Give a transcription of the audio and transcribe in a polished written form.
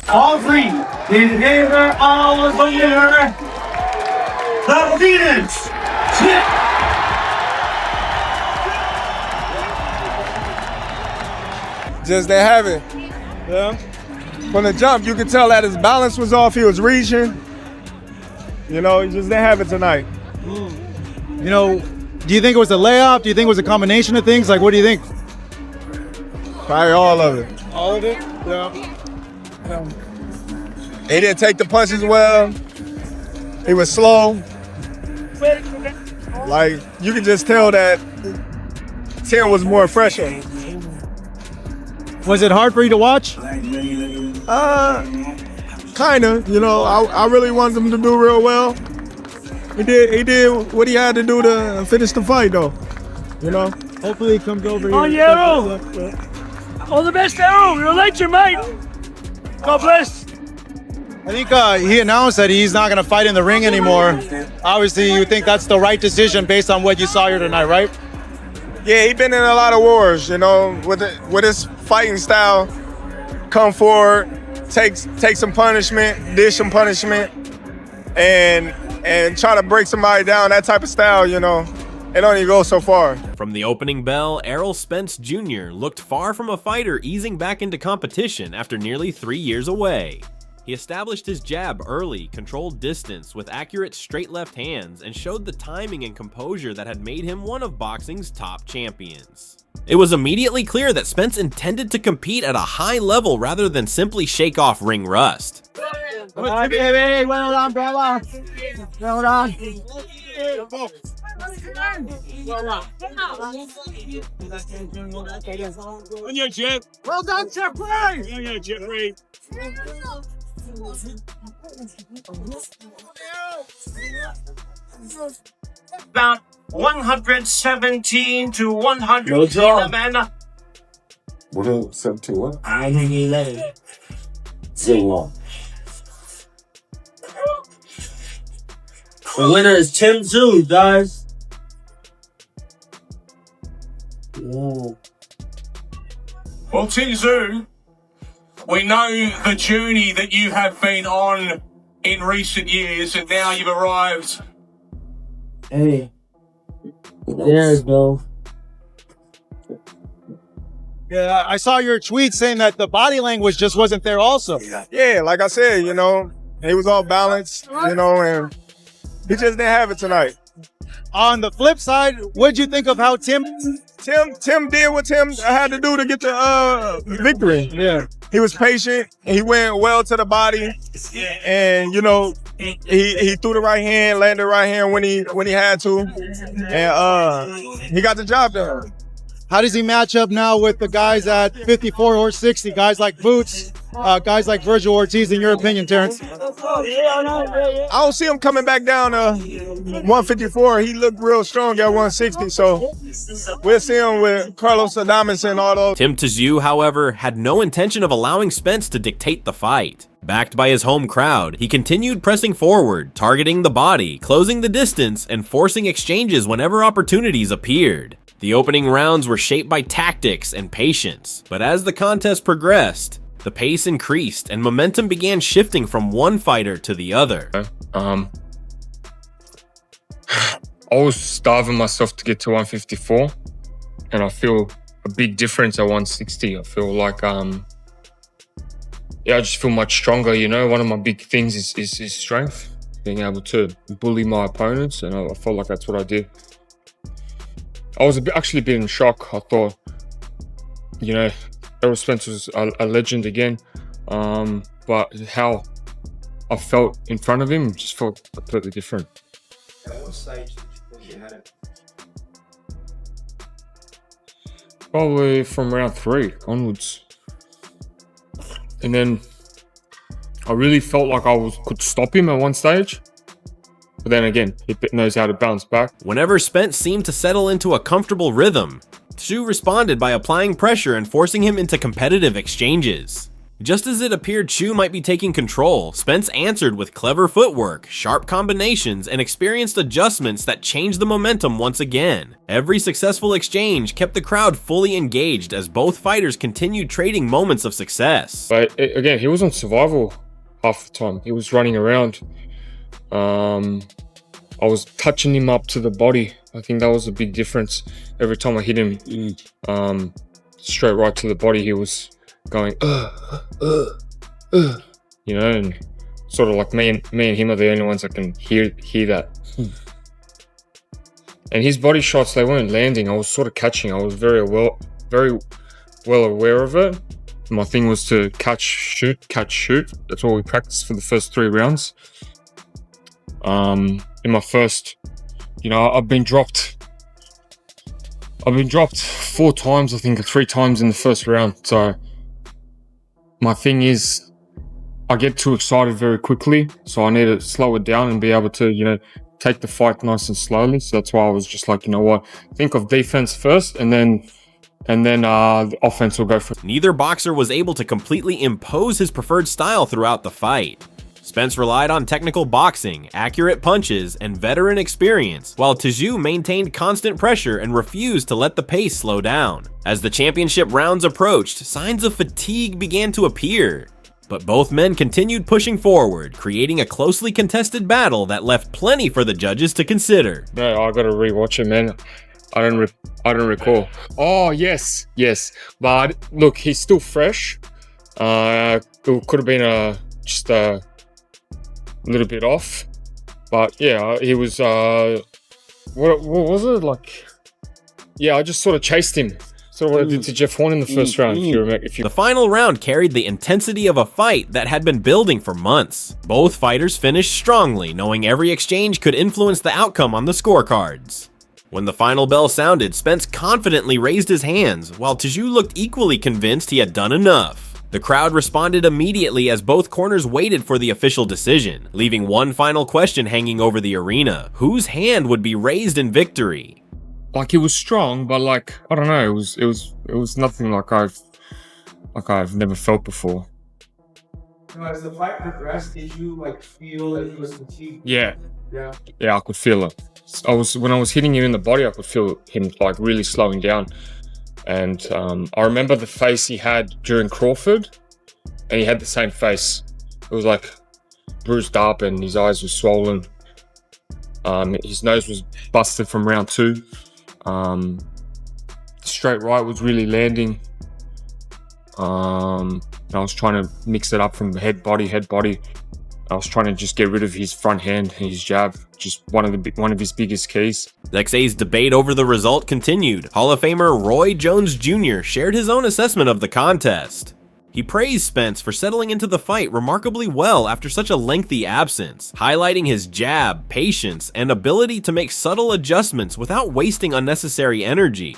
All three in favor of the winner, the Venus. Just didn't have it. Yeah. From the jump, you could tell that his balance was off. He was reaching. You know, he just didn't have it tonight. You know, do you think it was a layup? Do you think it was a combination of things? Like, what do you think? Probably all of it. All of it? Yeah. He didn't take the punches well. He was slow. Like, you can just tell that Tim was more fresher. Was it hard for you to watch? Kinda. You know, I really wanted him to do real well. He did what he had to do to finish the fight, though. You know. Hopefully he comes over here. On you, Errol. All the best, Errol. You're a legend, mate. God bless. I think he announced that he's not going to fight in the ring anymore. Obviously, you think that's the right decision based on what you saw here tonight, right? Yeah, he's been in a lot of wars, you know, with his fighting style. Come forward, take some punishment, dish some punishment, and try to break somebody down. That type of style, you know, it only goes so far. From the opening bell, Errol Spence Jr. looked far from a fighter easing back into competition after nearly 3 years away. He established his jab early, controlled distance with accurate straight left hands, and showed the timing and composure that had made him one of boxing's top champions. It was immediately clear that Spence intended to compete at a high level rather than simply shake off ring rust. Well done, brother. Well done. On your Chip. Well done, Jeffrey. On your Jeffrey. About 117 to 111. 117 what? 111. 0. The winner is Tszyu, guys. Whoa. Well, Tszyu, we know the journey that you have been on in recent years, and now you've arrived. Hey. There's go. Yeah, I saw your tweet saying that the body language just wasn't there also. Yeah, like I said, you know, he was all balanced, you know, and he just didn't have it tonight. On the flip side, what'd you think of how Tim did what Tim had to do to get the victory? Yeah. He was patient, and he went well to the body, and, you know, he threw the right hand, landed the right hand when he had to, and he got the job done. How does he match up now with the guys at 54 or 60, guys like Boots, guys like Virgil Ortiz, in your opinion, Terrence? I don't see him coming back down to 154. He looked real strong at 160, so we'll see him with Carlos Adames and all those. Tim Tszyu, however, had no intention of allowing Spence to dictate the fight. Backed by his home crowd, he continued pressing forward, targeting the body, closing the distance, and forcing exchanges whenever opportunities appeared. The opening rounds were shaped by tactics and patience, but as the contest progressed, the pace increased and momentum began shifting from one fighter to the other. I was starving myself to get to 154, and I feel a big difference at 160. I feel like, yeah, I just feel much stronger, you know. One of my big things is strength, being able to bully my opponents, and I felt like that's what I did. I was actually a bit in shock. I thought, you know, Errol Spence was a legend again, but how I felt in front of him just felt completely different. At what stage did you think you had it? Probably from round 3 onwards. And then I really felt like I could stop him at one stage. But then again, he knows how to bounce back. Whenever Spence seemed to settle into a comfortable rhythm, Tszyu responded by applying pressure and forcing him into competitive exchanges. Just as it appeared Tszyu might be taking control, Spence answered with clever footwork, sharp combinations, and experienced adjustments that changed the momentum once again. Every successful exchange kept the crowd fully engaged as both fighters continued trading moments of success. But again, he was on survival half the time. He was running around. I was touching him up to the body. I think that was a big difference. Every time I hit him straight right to the body, he was going, you know, and sort of like me and him are the only ones that can hear that. And his body shots, they weren't landing. I was sort of catching. I was very well aware of it. My thing was to catch, shoot. That's all we practiced for the first 3 rounds. In my first, you know, I've been dropped 4 times, I think, or 3 times in the first round. So my thing is, I get too excited very quickly, so I need to slow it down and be able to, you know, take the fight nice and slowly. So that's why I was just like, you know what, think of defense first, and then the offense will go for. Neither boxer was able to completely impose his preferred style throughout the fight. Spence relied on technical boxing, accurate punches, and veteran experience, while Tszyu maintained constant pressure and refused to let the pace slow down. As the championship rounds approached, signs of fatigue began to appear. But both men continued pushing forward, creating a closely contested battle that left plenty for the judges to consider. No, I gotta rewatch it, man. I don't recall. Oh, yes. But look, he's still fresh. It could have been just a little bit off, but yeah, he was. What was it like? Yeah, I just sort of chased him. Sort of what I did to Jeff Horn in the first round. The final round carried the intensity of a fight that had been building for months. Both fighters finished strongly, knowing every exchange could influence the outcome on the scorecards. When the final bell sounded, Spence confidently raised his hands, while Tszyu looked equally convinced he had done enough. The crowd responded immediately as both corners waited for the official decision, leaving one final question hanging over the arena: whose hand would be raised in victory? Like, he was strong, but like, I don't know, it was nothing like I've never felt before. As the fight progressed, did you like feel that he was fatigued? Yeah, I could feel it. When I was hitting him in the body, I could feel him like really slowing down. And I remember the face he had during Crawford, and he had the same face. It was like bruised up, and his eyes were swollen. His nose was busted from round 2. Straight right was really landing. And I was trying to mix it up from head body. I was trying to just get rid of his front hand and his jab, just one of his biggest keys. XA's debate over the result continued. Hall of Famer Roy Jones Jr. shared his own assessment of the contest. He praised Spence for settling into the fight remarkably well after such a lengthy absence, highlighting his jab, patience, and ability to make subtle adjustments without wasting unnecessary energy.